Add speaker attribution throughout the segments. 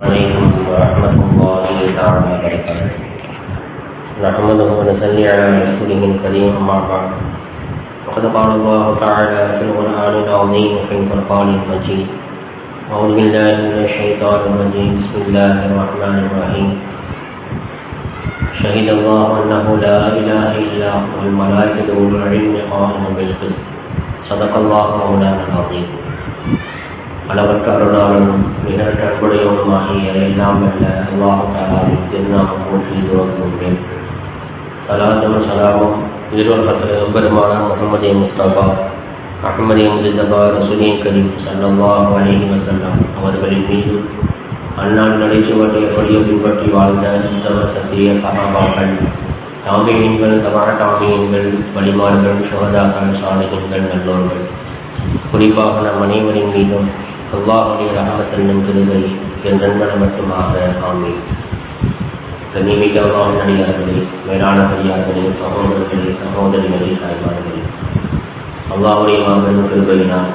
Speaker 1: عليكم ورحمة الله تعالى وبركاته. نحمده ونصلي على رسوله الكريم أما بعد. وقد قال الله تعالى في القرآن العظيم وفي الفرقان المجيد: أعوذ بالله من الشيطان الرجيم. بسم الله الرحمن الرحيم. شهد الله أنه لا إله إلا هو والملائكة أولو العلم قائما بالقسط. صدق الله مولانا العظيم. அளவற்ற அருளாளனும் நிகழ்ச்சி அன்புடையவனுமாகிய எல்லாம் அல்ல அல்லாஹ் தஆலாவின் திருநாமம் போற்றி துவங்குகின்றேன். சலாத்தும் சலாமும் ஈரோடு பெருமானார் முஹம்மது முஸ்தபா அஹ்மது முஜ்தபா ரசூலே கரீம் ஸல்லல்லாஹு அலைஹி வஸல்லம் அவர்களின் மீது அன்னான் நடைசுவட்டை வழியை பின்பற்றி வாழ்ந்த உத்தம சத்திய சஹாபாக்கள், தாபீஈன்கள், தபா தாபீஈன்கள், வலிமார்கள், ஷுஹதாக்கள், சாலிஹீன்கள், நல்லோர்கள், குறிப்பாக நம் அனைவரின் மீதும் அல்லாஹ்வுடைய ரஹ்மத் என்னும் கிருபை என்றென்றும் மட்டுமாக ஆமீன். கண்ணியமிக்க அல்லாஹ்வின் அடியார்களே, மேலான பெரியார்களே, சகோதரர்களே, சகோதரிகளே, தாய்மார்களே, அல்லாஹ்வுடைய மாபெரும் கிருபையினால்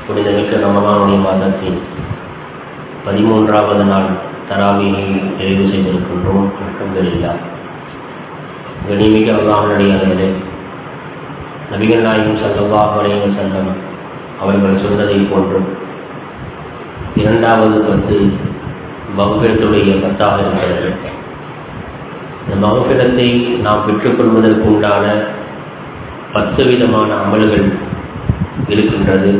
Speaker 1: புனிதமிக்க ரமலானுடைய மாதத்தின் 13வது நாள் தராவீஹை நிறைவு செய்திருக்கின்றோம். அல்ஹம்துலில்லாஹ். கண்ணியமிக்க அல்லாஹ்வின் அடியார்களே, நபிகள் நாயகம் ஸல்லல்லாஹு அலைஹி வஸல்லம் அவர்கள் சொன்னதை போன்று 2வது 10 மஃபிரத்துடைய 10ஆக இருக்கிறது. இந்த மஃபிரத்தை நாம் பெற்றுக்கொள்வதற்கு உண்டான 10 விதமான அமல்கள் இருக்கின்றது.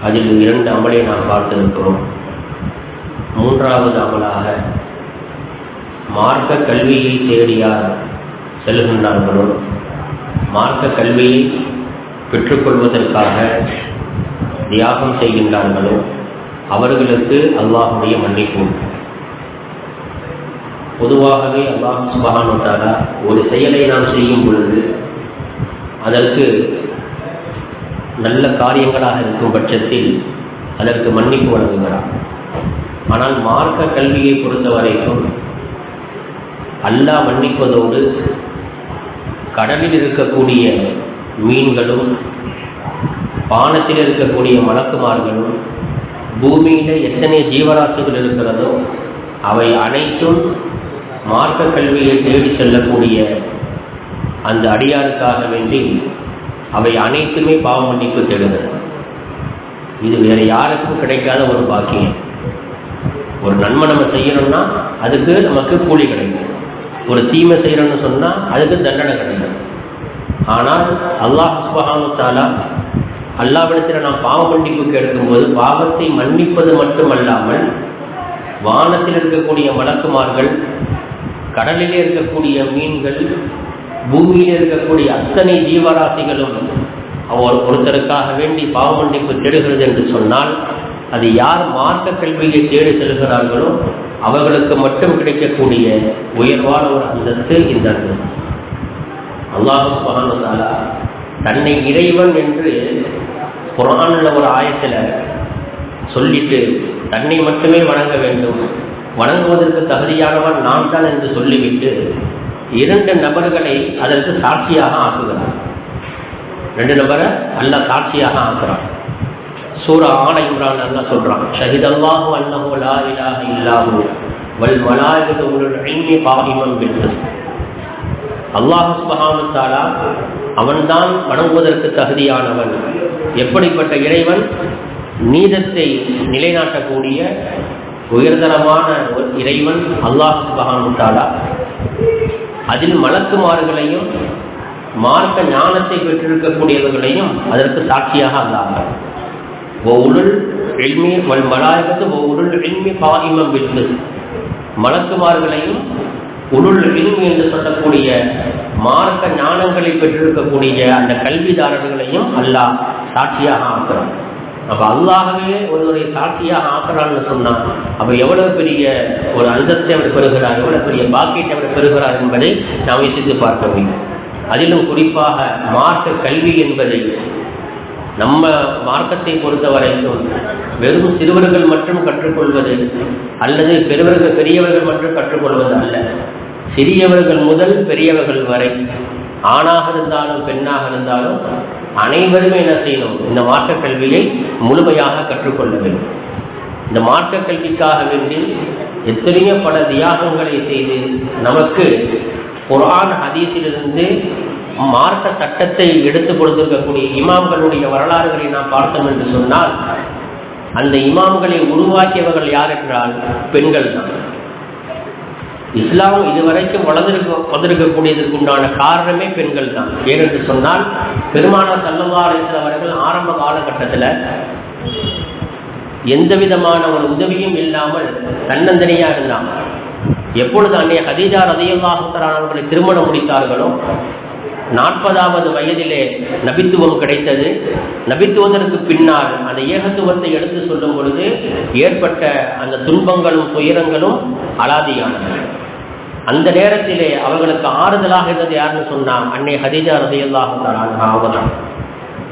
Speaker 1: அதில் 2 அமலை நாம் பார்த்திருக்கிறோம். 3வது அமலாக மார்க்க கல்வியை தேடியார் செல்கின்றார்களோ, மார்க்க கல்வியை பெற்றுக்கொள்வதற்காக தியாகம் செய்கின்றார்களோ அவர்களுக்கு அல்லாஹ்வுடைய மன்னிப்பு. பொதுவாகவே அல்லாஹ் சுப்ஹானஹு வ தஆலா ஒரு செயலை நாம் செய்யும் பொழுது அதற்கு நல்ல காரியங்களாக இருக்கும் பட்சத்தில் அதற்கு மன்னிப்பு வழங்குகிறார். ஆனால் மார்க்க கல்வியை பொறுத்த வரைக்கும் அல்லாஹ் மன்னிப்பதோடு கடலில் இருக்கக்கூடிய மீன்களும், பானத்தில் இருக்கக்கூடிய மலக்குமார்களும், பூமியில எத்தனை ஜீவராசிகள் இருக்கிறதோ அவை அனைத்தும் மார்க்க கல்வியை தேடி செல்லக்கூடிய அந்த அடியாருக்காக வேண்டி அவை அனைத்துமே பாவ மன்னிப்பு தேடுகிறது. இது வேற யாருக்கும் கிடைக்காத ஒரு பாக்கியம். ஒரு நன்மை நம்ம செய்யணும்னா அதுக்கு நமக்கு கூலி கிடைக்கும். ஒரு தீமை செய்யணும்னு சொன்னா அதுக்கு தண்டனை கிடைக்கும். ஆனால் அல்லாஹ் சுப்ஹானஹு வ தஆலா அல்லாஹ்விடத்தில் நாம் பாவ மன்னிப்பு கேட்கும்போது பாவத்தை மன்னிப்பது மட்டுமல்லாமல் வானத்தில் இருக்கக்கூடிய மலக்குமார்கள், கடலிலே இருக்கக்கூடிய மீன்கள், பூமியில் இருக்கக்கூடிய அத்தனை ஜீவராசிகளும் அவர் ஒருத்தருக்காக வேண்டி பாவ மன்னிப்பு தேடுகிறது என்று சொன்னால் அது யார் மார்க்க கல்வியை தேடி செல்கிறார்களோ அவர்களுக்கு மட்டும் கிடைக்கக்கூடிய உயர்வான ஒரு அந்தஸ்து இந்த அந்தஸ்து. அல்லாஹ் சுப்ஹானஹு வ தஆலா தன்னை இறைவன் என்று குர்ஆன்ல ஒரு ஆயத்தில் சொல்லிட்டு தன்னை மட்டுமே வணங்க வேண்டும், வணங்குவதற்கு தகுதியானவன் நான் தான் என்று சொல்லிவிட்டு 2 நபர்களை அதற்கு சாட்சியாக ஆக்குகிறார். 2 நபரை அல்லாஹ் சாட்சியாக ஆக்குறான். சூரா ஆல இம்ரான் அல்லாஹ் சொல்றான்: ஷஹிதல்லாஹு அன்னஹு லா இலாஹ இல்லாஹு வல் மலாயிகத்து உலுல் இல்மி காயிமன் பில் கிஸ்த். அல்லாஹ் சுப்ஹானஹு வ தஆலா அவன்தான் வணங்குவதற்கு தகுதியானவன். எப்படிப்பட்ட இறைவன்? நீதத்தை நிலைநாட்டக்கூடிய உயர்தரமான ஒரு இறைவன் அல்லாஹ் சுப்ஹானஹு வ தஆலா. அதில் மலக்குமார்களையும் மார்க்க ஞானத்தை பெற்றிருக்கக்கூடியவர்களையும் அதற்கு சாட்சியாக அல்லாஹ். வஉலுல் இல்மி வல் மலாயிகத்து வஉலுல் இல்மி காயிமன் பில் கிஸ்த். மலக்குமார்களையும் உலுல் இல்மி என்று சொல்லக்கூடிய மார்க்க ஞானங்களை பெற்றிருக்கக்கூடிய அந்த கல்விதாரர்களையும் அல்லாஹ் சாட்சியாக ஆக்குறான். அப்ப அல்லாஹவே ஒருவரை சாட்சியாக ஆக்குறான்னு சொன்னா அப்ப எவ்வளவு பெரிய ஒரு அந்தஸ்தை அவர் பெறுகிறார், எவ்வளவு பெரிய பாக்கியத்தை அவர் பெறுகிறார் என்பதை நாம் யோசித்து பார்க்க முடியும். அதிலும் குறிப்பாக மார்க்க கல்வி என்பதை நம்ம மார்க்கத்தை பொறுத்த வரைக்கும் வெறும் சிறுவர்கள் மட்டும் கற்றுக்கொள்வது அல்லது பெரியவர்கள் மட்டும் கற்றுக்கொள்வது அல்ல. சிறியவர்கள் முதல் பெரியவர்கள் வரை, ஆணாக இருந்தாலும் பெண்ணாக இருந்தாலும் அனைவருமே என்ன செய்யணும்? இந்த மார்க்க கல்வியை முழுமையாக கற்றுக்கொள்ள வேண்டும். இந்த மார்க்க கல்விக்காக வேண்டி எத்தனையோ பல தியாகங்களை செய்து நமக்கு குர்ஆன் ஹதீஸிலிருந்து மார்க்க சட்டத்தை எடுத்து கொடுத்திருக்கக்கூடிய இமாம்களுடைய வரலாறுகளை நாம் பார்த்தோம் என்று சொன்னால், அந்த இமாம்களை உருவாக்கியவர்கள் யார் என்றால் பெண்கள் தான். இஸ்லாம் இதுவரைக்கும் வளர்ந்திருக்கக்கூடியதற்கு உண்டான காரணமே பெண்கள் தான். ஏனென்று சொன்னால், பெருமானார் ஸல்லல்லாஹு அலைஹி வஸல்லம் அவர்கள் ஆரம்ப காலகட்டத்தில் எந்த விதமான ஒரு உதவியும் இல்லாமல் தன்னந்தனியாக இருந்தாங்க. எப்பொழுது அன்னைய கதீஜா ரலியல்லாஹு தஆலா அவர்களை திருமணம் முடித்தார்களோ 40வது வயதிலே நபித்துவம் கிடைத்தது. நபித்துவதற்கு பின்னால் அந்த ஏகத்துவத்தை எடுத்து சொல்லும் பொழுது ஏற்பட்ட அந்த துன்பங்களும் துயரங்களும் அலாதியானது. அந்த நேரத்திலே அவர்களுக்கு ஆறுதலாக இருந்தது யாருன்னு சொன்னாங்க, அன்னை கதீஜா ரலியல்லாஹு தஆலா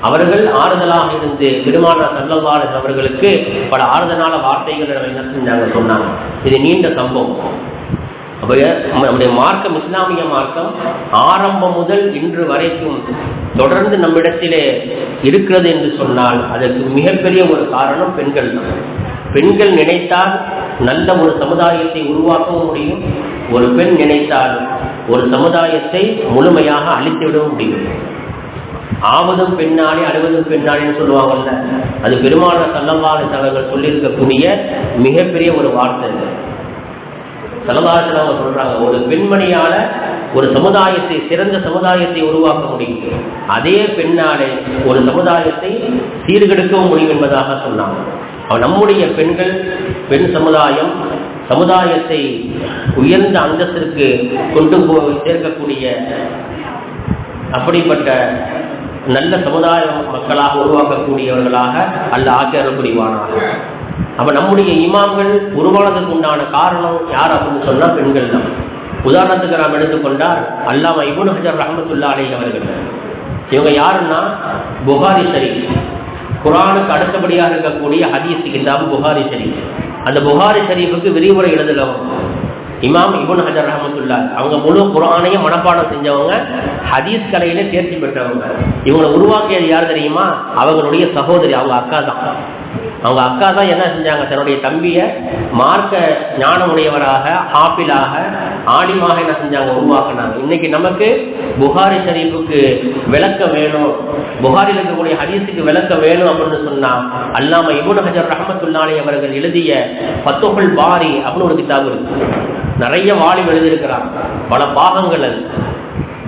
Speaker 1: அவர்கள் ஆறுதலாக இருந்து பெருமானார் ஸல்லல்லாஹு அலைஹி வஸல்லம் அவர்களுக்கு பல ஆறுதலான வார்த்தைகள் என்ன செஞ்சாங்க சொன்னாங்க. இது நீண்ட சம்பவம். நம்முடைய மார்க்கம், இஸ்லாமிய மார்க்கம் ஆரம்பம் முதல் இன்று வரைக்கும் தொடர்ந்து நம்மிடத்திலே இருக்கிறது என்று சொன்னால் அதற்கு மிகப்பெரிய ஒரு காரணம் பெண்கள் தான். பெண்கள் நினைத்தால் நல்ல ஒரு சமுதாயத்தை உருவாக்கவும் முடியும். ஒரு பெண் நினைத்தால் ஒரு சமுதாயத்தை முழுமையாக அழித்துவிடவும் முடியும். ஆவதும் பெண்ணாலே அழுவதும் பெண்ணாலேன்னு சொல்லுவாங்கல்ல, அது பெருமானார் ஸல்லல்லாஹு அலைஹி வஸல்லம் அவர்கள் சொல்லியிருக்கக்கூடிய மிகப்பெரிய ஒரு வார்த்தை. ஸல்லல்லாஹு அலைஹி வஸல்லம் சொல்றாங்க, ஒரு பெண்மணியால ஒரு சமுதாயத்தை, சிறந்த சமுதாயத்தை உருவாக்க முடியும், அதே பெண்ணாலே ஒரு சமுதாயத்தை சீர்கெடுக்கவும் முடியும் என்பதாக சொன்னாங்க. நம்முடைய பெண்கள், பெண் சமுதாயம் சமுதாயத்தை உயர்ந்த அந்தஸ்திற்கு கொண்டு போய் சேர்க்கக்கூடிய அப்படிப்பட்ட நல்ல சமுதாய மக்களாக உருவாக்கக்கூடியவர்களாக அல்லாஹ் ஆக்கிரமிப்பு புரிவானாக. அப்ப நம்முடைய இமாம்கள் உருவானதுக்கு உண்டான காரணம் யார் அப்படின்னு சொன்னா பெண்கள் தான். உதாரணத்துக்கு நாம் எடுத்துக்கொண்டால் அல்லாமா இப்னு ஹஜர் ரஹ்மத்துல்லாஹி அலைஹி அவர்கள். இவங்க யாருன்னா புகாரி ஷரீஃப், குர்ஆனுக்கு அடுத்தபடியாக இருக்கக்கூடிய ஹதீஸ் கிதாப் புகாரி ஷரீஃப். அந்த புகாரி ஷரீஃபுக்கு விரிவுரை எழுதலவங்க இமாம் இப்னு ஹஜர் ரஹ்மத்துல்லாஹி. அவங்க முழு குர்ஆனையும் மனப்பாடம் செஞ்சவங்க, ஹதீஸ் கலையில தேர்ச்சி பெற்றவங்க. இவங்களை உருவாக்கியது யார் தெரியுமா? அவங்களுடைய சகோதரி, அவங்க அக்கா தான். அவங்க அக்கா தான் என்ன செஞ்சாங்க, தன்னுடைய தம்பியை மார்க்க ஞானமுடையவராக, ஹாஃபிலாக, ஆலிமாக என்ன செஞ்சாங்க, உருவாக்கினாங்க. இன்னைக்கு நமக்கு புகாரி ஷரீஃபுக்கு விளக்க வேணும், புகாரில் இருக்கக்கூடிய ஹதீஸுக்கு விளக்க வேணும் அப்படின்னு சொன்னா அல்லாமா இப்னு ஹஜர் ரஹ்மத்துல்லாஹி அவர்கள் எழுதிய ஃபத்ஹுல் பாரி அப்படின்னு ஒரு கிதாப் இருக்கு. நிறைய வாலிம் எழுதியிருக்கிறாங்க, பல பாகங்கள். அது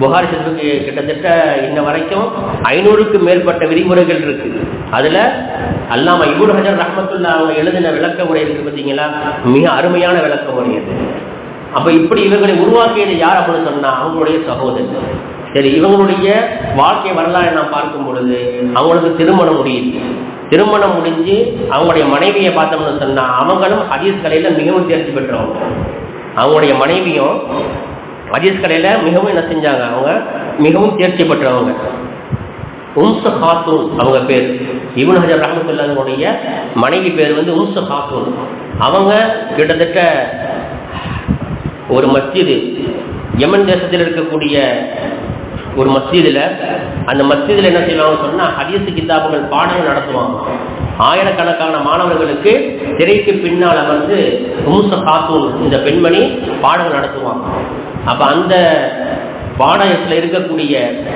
Speaker 1: புகாரி ஷரீஃபுக்கு கிட்டத்தட்ட இன்ன வரைக்கும் 500க்கு மேற்பட்ட விரிவுரைகள் இருக்கு. அதுல அல்லாமா இப்னு ஹஜர் ரஹ்மத்துல்லாஹி அவங்க எழுதின விளக்க உரை இருக்கு பார்த்தீங்களா, மிக அருமையான விளக்க உரை அது. அப்ப இப்படி இவங்களை உருவாக்கியது யார் அப்படின்னு சொன்னா அவங்களுடைய சகோதரி. சரி, இவங்களுடைய வாழ்க்கை வரலாறு நாம் பார்க்கும் பொழுது அவங்களுக்கு திருமணம் முடியுது. திருமணம் முடிஞ்சு அவங்களுடைய மனைவியை பார்த்தோம்னு சொன்னா அவங்களும் ஹதீஸ் கலையில மிகவும் தேர்ச்சி பெற்றவங்க. அவங்களுடைய மனைவியும் ஹதீஸ் கலையில மிகவும் என்ன செஞ்சாங்க, அவங்க மிகவும் தேர்ச்சி பெற்றவங்க. உம்ஸ் ஹாத்தூன் அவங்க பேர். இப்னு ஹஜர் ரஹ்மத்துல்லாஹினுடைய மனைவி பேர் வந்து உம்ஸ் ஹாத்தூன். அவங்க கிட்டத்தட்ட ஒரு மஸ்ஜிது, யமன் தேசத்தில் இருக்கக்கூடிய ஒரு மஸ்ஜிதில், அந்த மஸ்ஜிதில் என்ன செய்வாங்க சொன்னா ஹதீஸ் கிதாபுகள் பாடங்கள் நடத்துவாங்க. ஆயிரக்கணக்கான மாணவர்களுக்கு திரைக்கு பின்னால் அமர்ந்து உம்ஸ் ஹாத்தூன் இந்த பெண்மணி பாடங்கள் நடத்துவாங்க. அப்ப அந்த பாடத்தில் இருக்கக்கூடிய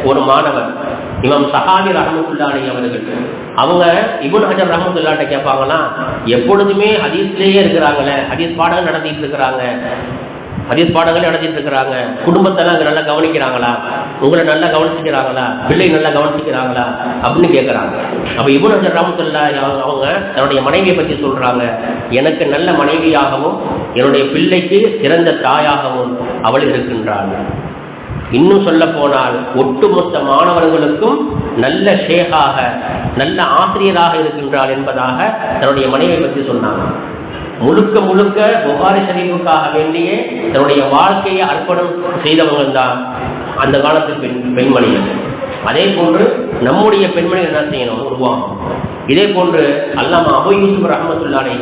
Speaker 1: ஒரு மாணவர் இமாம் ஸஹாபி ரஹ்மத்துல்லாஹி அவர்கள், அவங்க இப்னு ஹஜர் ரஹ்மத்துல்லாஹி கேட்பாங்கன்னா, எப்பொழுதுமே ஹதீஸ்லேயே இருக்கிறாங்களே, ஹதீஸ் பாடங்கள் நடத்திட்டு இருக்கிறாங்க, ஹதீஸ் பாடங்களே நடத்திட்டு இருக்கிறாங்க, குடும்பத்தெல்லாம் அங்கே நல்லா கவனிக்கிறாங்களா, உங்களை நல்லா கவனிச்சுக்கிறாங்களா, பிள்ளை நல்லா கவனிச்சுக்கிறாங்களா அப்படின்னு கேட்குறாங்க. அப்போ இப்னு ஹஜர் ரஹ்மத்துல்லாஹி அவங்க தன்னுடைய மனைவியை பற்றி சொல்றாங்க, எனக்கு நல்ல மனைவியாகவும் என்னுடைய பிள்ளைக்கு சிறந்த தாயாகவும் அவள் இருக்கின்றாள். இன்னும் சொல்ல போனால் ஒட்டுமொத்த மாணவர்களுக்கும் நல்ல ஷேகாக, நல்ல ஆசிரியராக இருக்கின்றார் என்பதாக தன்னுடைய மனைவியை பற்றி சொன்னாங்க. முழுக்க முழுக்க புகாரி ஷரீஃபுக்காக வேண்டியே தன்னுடைய வாழ்க்கையை அர்ப்பணம் செய்தவங்க தான் அந்த காலத்து பெண்மணிகள். அதே போன்று நம்முடைய பெண்மணிகள் என்ன செய்யணும், உருவாகும். இதே போன்று அல்லாமா அபு யூசுப் ரஹ்மத்துல்லாஹி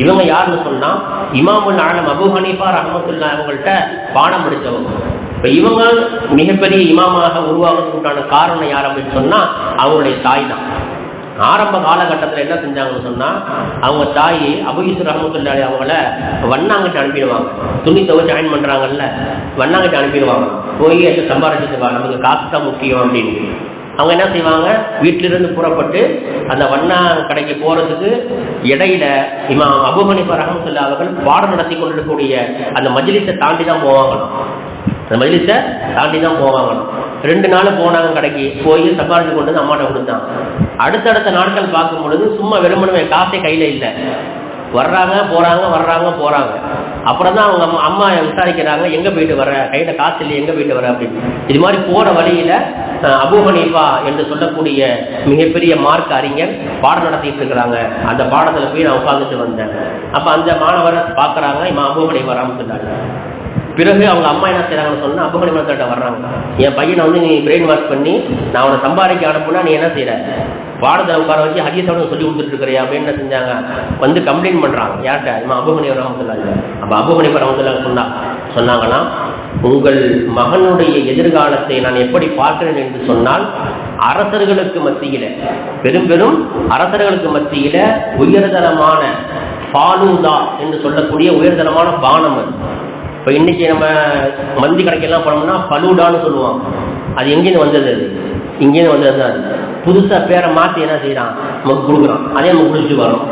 Speaker 1: இவங்க யாருன்னு சொன்னா இமாமுல் ஆலம் அபு ஹனீஃபா ரஹ்மத்துல்லாஹி அவங்கள்ட்ட பாடம் படித்தவங்க. இப்போ இவங்க மிகப்பெரிய இமாமாக உருவாகிறதுக்கு உண்டான காரணம் யார் அப்படின்னு சொன்னா அவங்களுடைய தாய் தான். ஆரம்ப காலகட்டத்தில் என்ன செஞ்சாங்கன்னு சொன்னால், அவங்க தாய் அபூ யூசுப் ரஹ்மத்துல்லாஹி அவங்கள வண்ணாங்கிட்ட அனுப்பிடுவாங்க. துணி துவைச்சு ஜாயின் பண்ணுறாங்கல்ல, வண்ணாங்கிட்ட அனுப்பிடுவாங்க. போய் அதை சம்பாதிச்சுட்டு வா, நமக்கு காசு தான் முக்கியம் அப்படின்னு. அவங்க என்ன செய்வாங்க, வீட்டிலிருந்து புறப்பட்டு அந்த வண்ணா கடைக்கு போகிறதுக்கு இடையில இமாம் அபூ ஹனீஃபா ரஹ்மத்துல்லாஹி அவர்கள் பாடம் நடத்தி கொண்டிருக்கக்கூடிய அந்த மஜ்லிஸை தாண்டி தான் போவாங்களாம். அந்த மஜ்லிஸை தாண்டி தான் போவாங்களாம். 2 நாள் போனாங்க, கடைக்கு போய் சம்பாதிச்சு கொண்டு வந்து அம்மாட்ட கொடுத்தாங்க. அடுத்தடுத்த நாட்கள் பார்க்கும் பொழுது சும்மா வெறுமனவே காசே கையில் இல்லை. வர்றாங்க போகிறாங்க. அப்புறம் தான் அவங்க அம்மா விசாரிக்கிறாங்க, எங்கே போயிட்டு வர, கையில் காசு இல்லை, எங்கே போயிட்டு வர அப்படின்னு. இது மாதிரி போகிற வழியில் அபூ ஹனீஃபா என்று சொல்லக்கூடிய மிகப்பெரிய மார்க் அறிஞர் பாடம் நடத்திட்டு இருக்கிறாங்க. அந்த பாடத்தில் போய் நான் உட்காந்துட்டு வந்தேன். அப்போ அந்த மாணவரை பார்க்குறாங்க, இவன் அபூ ஹனீஃபா ரஹ்மத்துல்லாஹி. பிறகு அவங்க அம்மா என்ன செய்கிறாங்கன்னு சொன்னால், அபூ ஹனீஃபா கிட்ட வர்றாங்க, என் பையனை வந்து நீ பிரெயின் வாஷ் பண்ணி நான் அவனை சம்பாதிக்க அனுப்புனா நீ என்ன செய்கிற, பாடத்தில் உட்கார வச்சு ஹதீஸ் அவனுக்கு சொல்லி கொடுத்துட்டு இருக்கிறியா அப்படின்னு என்ன செஞ்சாங்க, வந்து கம்ப்ளைண்ட் பண்ணுறாங்க. யார்கிட்ட, இவன் அபூ ஹனீஃபா ரஹ்மத்துல்லாஹி. அப்போ அபூ ஹனீஃபா ரஹ்மத்துல்லாஹி சொன்னாங்கன்னா, உங்கள் மகனுடைய எதிர்காலத்தை நான் எப்படி பார்க்கிறேன் என்று சொன்னால், அரசர்களுக்கு மத்தியில், பெரும் அரசர்களுக்கு மத்தியில் உயர்தரமான ஃபாலூதா என்று சொல்லக்கூடிய உயர்தரமான பானம் அது. இப்போ இன்னைக்கு நம்ம மந்தி கடைக்கெல்லாம் போனோம்னா ஃபலூடான்னு சொல்லுவாங்க. அது எங்கேருந்து வந்தது, அது இங்கேருந்து வந்தது தான். புதுசாக பேரை மாற்றி என்ன செய்யறான், நமக்கு கொடுக்குறான், அதே நம்ம குடிச்சிட்டு வரோம்.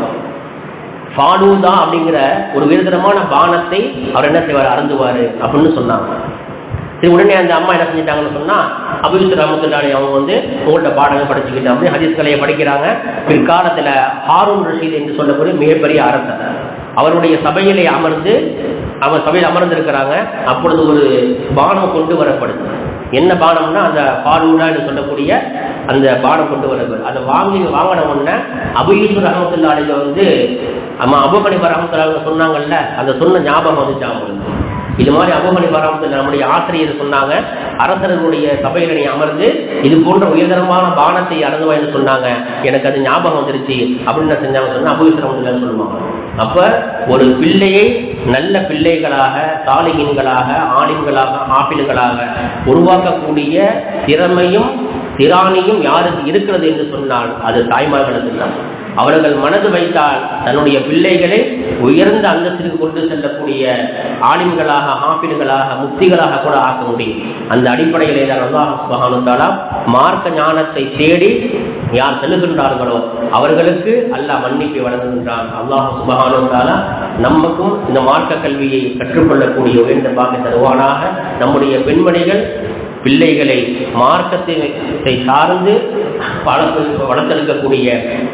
Speaker 1: ஃபாலூதா அப்படிங்கிற ஒரு உயர்தரமான பானத்தை அவர் என்ன செய்வார், அருந்துவார் அப்படின்னு சொன்னாங்க. சரி, உடனே அந்த அம்மா என்ன செஞ்சிட்டாங்கன்னு சொன்னால், அபூ யூசுப் ரஹ்மத்துல்லாஹி அவங்க வந்து உங்கள்கிட்ட பாடங்கள் படிச்சுக்கிட்டு அப்படி ஹதீஸ் கலையை படிக்கிறாங்க. பிற்காலத்தில் ஹாரூன் ரஷீத் என்று சொல்லக்கூடிய மிகப்பெரிய அரசர் அவருடைய சபையிலே சபையில் அமர்ந்திருக்கிறாங்க. அப்பொழுது ஒரு பானம் கொண்டு வரப்படுது. என்ன பானம்னா, அந்த ஃபாலூடா என்று சொல்லக்கூடிய அந்த பானம் கொண்டு வரப்படுது. அதை வாங்கின உடனே அபூ யூசுப் ரஹ்மத்துல்லாஹி வந்து அபூ ஹனீஃபா ரஹ்மத்துல்லாஹி சொன்னாங்கல்ல, அந்த சொன்ன ஞாபகம் வந்துச்சு அவங்களுக்கு. இது மாதிரி அபூ ஹனீஃபா ரஹ்மத்துல்லாஹி நம்முடைய ஆசிரியர் சொன்னாங்க, அரசர்களுடைய சபையில் நீ அமர்ந்து இது போன்ற உயர்தரமான பானத்தை அருந்துவா என்று சொன்னாங்க. எனக்கு அது ஞாபகம் வந்துருச்சு அப்படின்னு செஞ்சாங்க சொன்னா அபூ யூசுப் ரஹ்மத்துல்லாஹி சொல்லுவாங்க. அப்ப ஒரு பிள்ளையை நல்ல பிள்ளைகளாக, சாலிஹீன்களாக, ஆலிம்களாக, ஆபில்களாக உருவாக்கக்கூடிய திறமையும் திராணியும் யாருக்கு இருக்கிறது என்று சொன்னால் அது தாய்மார்களுக்கு தான். அவர்கள் மனது வைத்தால் தன்னுடைய பிள்ளைகளை உயர்ந்த அந்தஸ்திற்கு கொண்டு செல்லக்கூடிய ஆலிம்களாக, ஆபில்களாக, முக்திகளாக கூட ஆக்க முடியும். அந்த அடிப்படையிலே தான் அல்லாஹ் சுப்ஹானஹு வ தஆலா மார்க்க ஞானத்தை தேடி யார் செல்லுகின்றார்களோ அவர்களுக்கு அல்லாஹ் மன்னிப்பை வழங்குகின்றான். அல்லாஹ் சுப்ஹானஹு வ தஆலா நமக்கும் இந்த மார்க்க கல்வியை கற்றுக்கொள்ளக்கூடிய உயர்ந்த பாக்கியத்தை தருவானாக. நம்முடைய பெண்மணிகள் பிள்ளைகளை மார்க்கத்தை சார்ந்து வளர்த்தெடுக்கக்கூடிய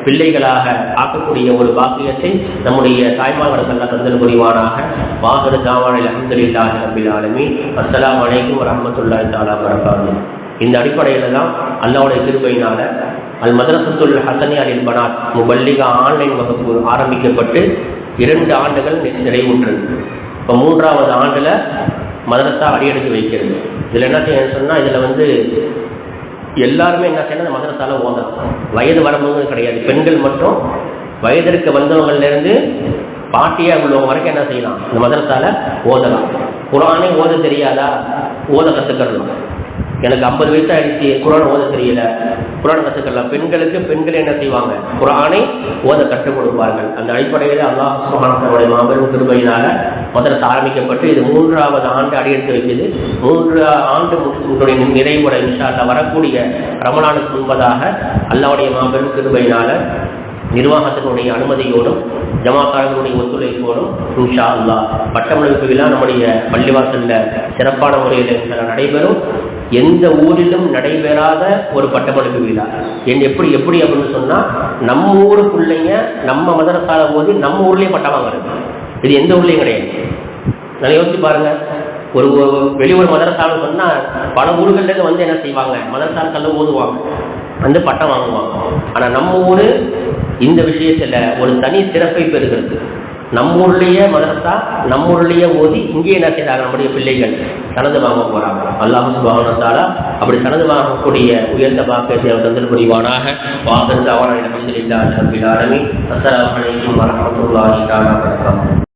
Speaker 1: பிள்ளைகளாக ஆக்கக்கூடிய ஒரு பாக்கியத்தை நம்முடைய தாய்மார்களுக்கு எல்லாம் தந்தல் புரிவானாக. வாஹிரு தாவானில் அல்ஹம்துலில்லாஹி ரப்பில் ஆலமீன். அஸ்ஸலாமு அலைக்கும் வரஹ்மத்துல்லாஹி தஆலா வபரகாத்துஹு. இந்த அடிப்படையில் தான் அல்லாஹ்வுடைய கிருபையினால அல் மதரசத்துல் ஹஸனியா லில் பனாத் முபல்லிகா ஆன்லைன் வகுப்பு ஆரம்பிக்கப்பட்டு 2 ஆண்டுகள் நிறைவுற்றது. இப்போ 3வது ஆண்டில் மதரசா அடியெடுத்து வைக்கிறது. இதில் என்ன செய்யணும்னு சொன்னால், இதில் வந்து எல்லாருமே என்ன செய்யணும், இந்த மதரசாவில் ஓதலாம். வயது வரம்பு கிடையாது. பெண்கள் மட்டும் வயதிற்கு வந்தவங்கள்லேருந்து பாட்டியாக உள்ளவங்க வரைக்கும் என்ன செய்யலாம், இந்த மதரசாவில் ஓதலாம். குர்ஆனே ஓத தெரியாதா, ஓத கற்றுக்கலாம். எனக்கு 50 வயசு ஆயிடுச்சு, குர்ஆன் ஓத தெரியல, குர்ஆன் கற்றுக்கலாம். பெண்கள் என்ன செய்வாங்க, குர்ஆனை ஓத கற்றுக் கொடுப்பார்கள். அந்த அடிப்படையில் அல்லாஹ் சுப்ஹானஹு வ தஆலாவுடைய மாபெரும் கிருபையினால மதரசா ஆரம்பிக்கப்பட்டு இது 3வது ஆண்டு அடியெடுத்து வைக்குது. 3 ஆண்டு நிறைவுற இன்ஷா அல்லாஹ் வரக்கூடிய ரமலானுக்கு முன்பதாக அல்லாஹ்வுடைய மாபெரும் கிருபையினால நிர்வாகத்தினுடைய அனுமதியோடும் ஜமாத்தார்களுடைய ஒத்துழைப்போடும் இன்ஷா அல்லாஹ் பட்டமளிப்பு விழா நம்முடைய பள்ளிவாசலில் சிறப்பான முறையில் நடைபெறும். எந்த ஊரிலும் நடைபெறாத ஒரு பட்டமளிப்பு விழா. எப்படி அப்படின்னு சொன்னால், நம்ம ஊரு பிள்ளைங்க நம்ம மதரசால போது நம்ம ஊர்லேயே பட்டம் வாங்குறது. இது எந்த ஊர்லேயும் கிடையாது. நல்லா யோசிச்சு பாருங்க. ஒரு வெளியூர் மதரசான்னு சொன்னால் பல ஊர்கள்லேருந்து வந்து என்ன செய்வாங்க, மதரசாக்களில் ஓதுவாங்க, வந்து பட்டம் வாங்குவாங்க. ஆனால் நம்ம ஊர் இந்த விஷயத்தில் ஒரு தனி சிறப்பை பெறுகிறது. நம்ம ஊர்லேயே மதரசா, நம்ம ஊர்லேயே ஓதி இங்கேயே என்ன செய்யறாங்க, நம்முடைய பிள்ளைகள் சனது வாங்க போகிறாங்க. அல்லாஹ் சுப்ஹானஹு வ தஆலா அப்படி சனது வாங்கக்கூடிய உயர்ந்த பாக்கியத்தை தந்தல் புரிவானாக. வாஹிரு தஅவானா அல்ஹம்துலில்லாஹி ரப்பில் ஆலமீன். அஸ்ஸலாமு அலைக்கும் வரஹ்மத்துல்லாஹி தஆலா வபரகாத்துஹு.